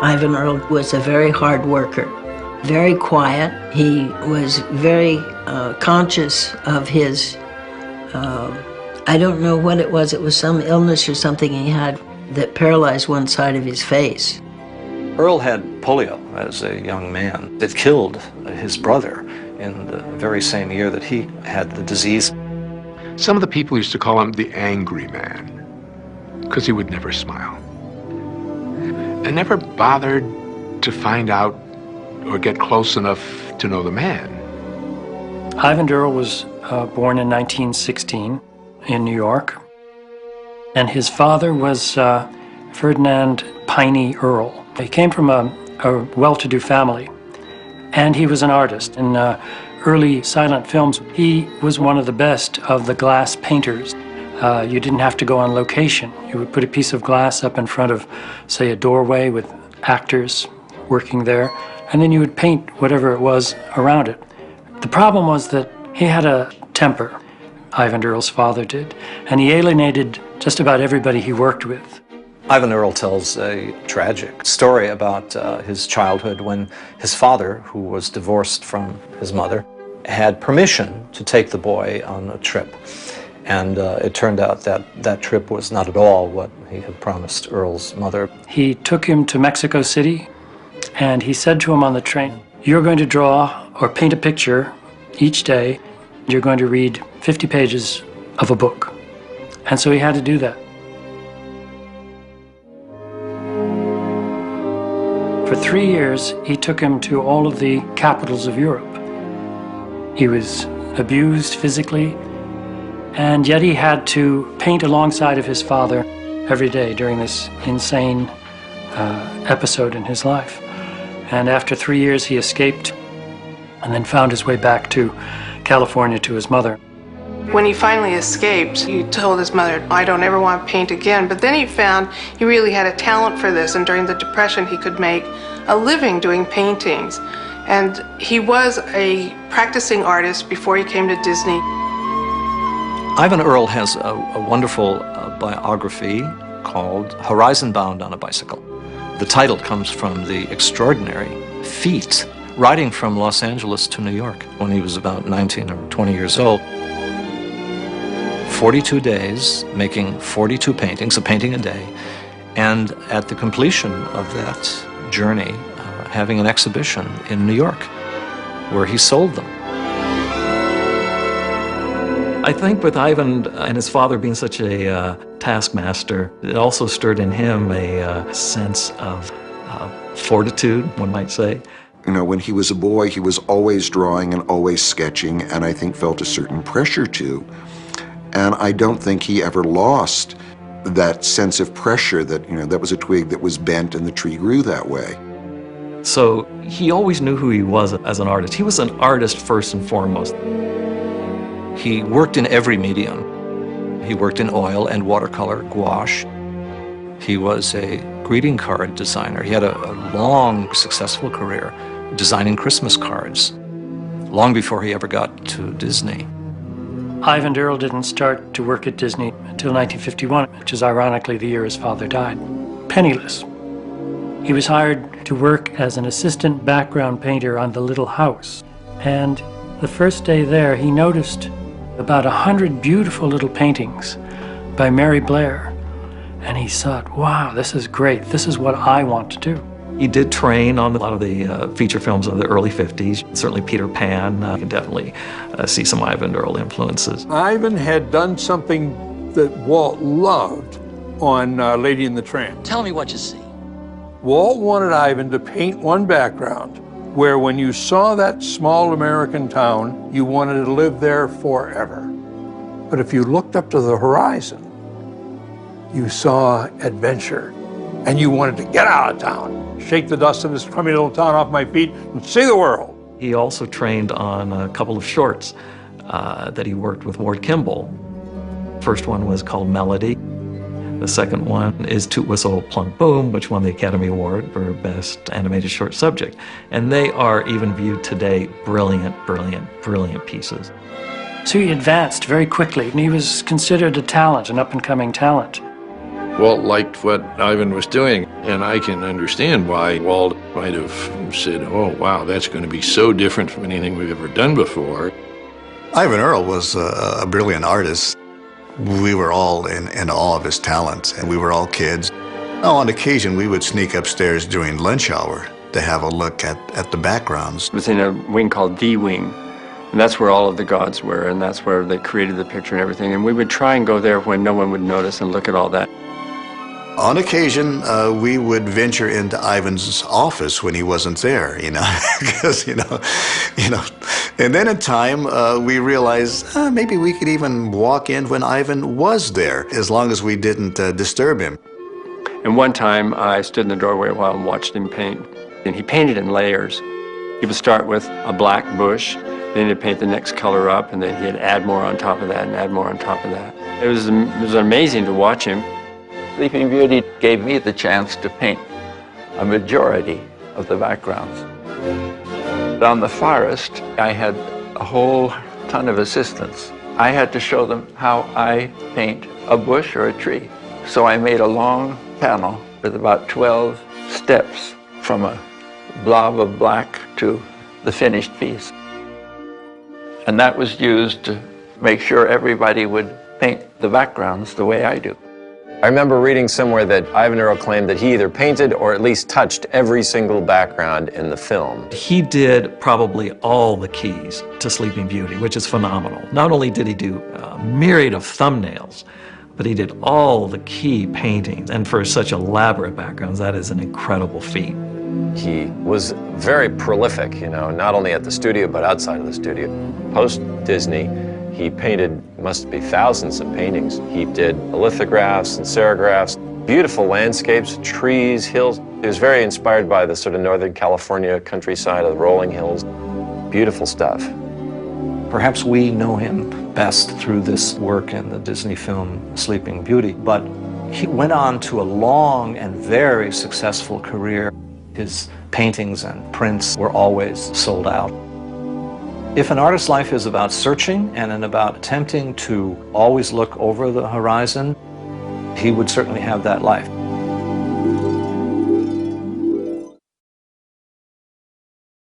Eyvind Earl was a very hard worker, very quiet. He was very conscious of his, I don't know what it was some illness or something he had that paralyzed one side of his face. Earl had polio as a young man. It killed his brother in the very same year that he had the disease. Some of the people used to call him the angry man, because he would never smile. And never bothered to find out or get close enough to know the man. Eyvind Earl was born in 1916 in New York, and his father was Ferdinand Piney Earl. He came from a well-to-do family, and he was an artist. In early silent films, he was one of the best of the glass painters. You didn't have to go on location. You would put a piece of glass up in front of, say, a doorway with actors working there, and then you would paint whatever it was around it. The problem was that he had a temper, Eyvind Earl's father did, and he alienated just about everybody he worked with. Eyvind Earl tells a tragic story about his childhood when his father, who was divorced from his mother, had permission to take the boy on a trip. And it turned out that that trip was not at all what he had promised Earl's mother. He took him to Mexico City, and he said to him on the train, "You're going to draw or paint a picture each day. You're going to read 50 pages of a book." And so he had to do that. For 3 years, he took him to all of the capitals of Europe. He was abused physically, and yet he had to paint alongside of his father every day during this insane episode in his life. And after 3 years, he escaped and then found his way back to California to his mother. When he finally escaped, he told his mother, "I don't ever want to paint again." But then he found he really had a talent for this, and during the Depression, he could make a living doing paintings. And he was a practicing artist before he came to Disney. Eyvind Earl has a wonderful biography called Horizon Bound on a Bicycle. The title comes from the extraordinary feat riding from Los Angeles to New York when he was about 19 or 20 years old. 42 days, making 42 paintings, a painting a day, and at the completion of that journey, having an exhibition in New York where he sold them. I think with Eyvind and his father being such a taskmaster, it also stirred in him a sense of fortitude, one might say. You know, when he was a boy, he was always drawing and always sketching, and I think felt a certain pressure too. And I don't think he ever lost that sense of pressure that, you know, that was a twig that was bent and the tree grew that way. So he always knew who he was as an artist. He was an artist first and foremost. He worked in every medium. He worked in oil and watercolor, gouache. He was a greeting card designer. He had a long, successful career designing Christmas cards, long before he ever got to Disney. Eyvind Earl didn't start to work at Disney until 1951, which is ironically the year his father died. Penniless. He was hired to work as an assistant background painter on The Little House. And the first day there, he noticed about 100 beautiful little paintings by Mary Blair. And he thought, wow, this is great. This is what I want to do. He did train on a lot of the feature films of the early 50s. Certainly Peter Pan. You can definitely see some Eyvind Earl influences. Eyvind had done something that Walt loved on Lady and the Tramp. Tell me what you see. Walt wanted Eyvind to paint one background where when you saw that small American town, you wanted to live there forever. But if you looked up to the horizon, you saw adventure, and you wanted to get out of town, shake the dust of this crummy little town off my feet, and see the world. He also trained on a couple of shorts that he worked with Ward Kimball. First one was called Melody. The second one is Toot Whistle Plunk Boom, which won the Academy Award for Best Animated Short Subject. And they are even viewed today brilliant, brilliant, brilliant pieces. So he advanced very quickly, and he was considered a talent, an up-and-coming talent. Walt liked what Eyvind was doing, and I can understand why Walt might have said, oh, wow, that's going to be so different from anything we've ever done before. Eyvind Earl was a brilliant artist. We were all in awe of his talent, and we were all kids. Now, on occasion, we would sneak upstairs during lunch hour to have a look at the backgrounds. It was in a wing called The Wing, and that's where all of the gods were, and that's where they created the picture and everything. And we would try and go there when no one would notice and look at all that. On occasion, we would venture into Eyvind's office when he wasn't there, because, and then in time, we realized maybe we could even walk in when Eyvind was there, as long as we didn't disturb him. And one time, I stood in the doorway a while and watched him paint, and he painted in layers. He would start with a black bush, then he'd paint the next color up, and then he'd add more on top of that and add more on top of that. It was amazing to watch him. Sleeping Beauty gave me the chance to paint a majority of the backgrounds. On the forest, I had a whole ton of assistants. I had to show them how I paint a bush or a tree. So I made a long panel with about 12 steps from a blob of black to the finished piece. And that was used to make sure everybody would paint the backgrounds the way I do. I remember reading somewhere that Eyvind Earl claimed that he either painted or at least touched every single background in the film. He did probably all the keys to Sleeping Beauty, which is phenomenal. Not only did he do a myriad of thumbnails, but he did all the key paintings. And for such elaborate backgrounds, that is an incredible feat. He was very prolific, not only at the studio, but outside of the studio. Post-Disney, he painted, must be thousands of paintings. He did lithographs and serigraphs, beautiful landscapes, trees, hills. He was very inspired by the sort of Northern California countryside of the rolling hills. Beautiful stuff. Perhaps we know him best through this work in the Disney film Sleeping Beauty, but he went on to a long and very successful career. His paintings and prints were always sold out. If an artist's life is about searching and about attempting to always look over the horizon, he would certainly have that life.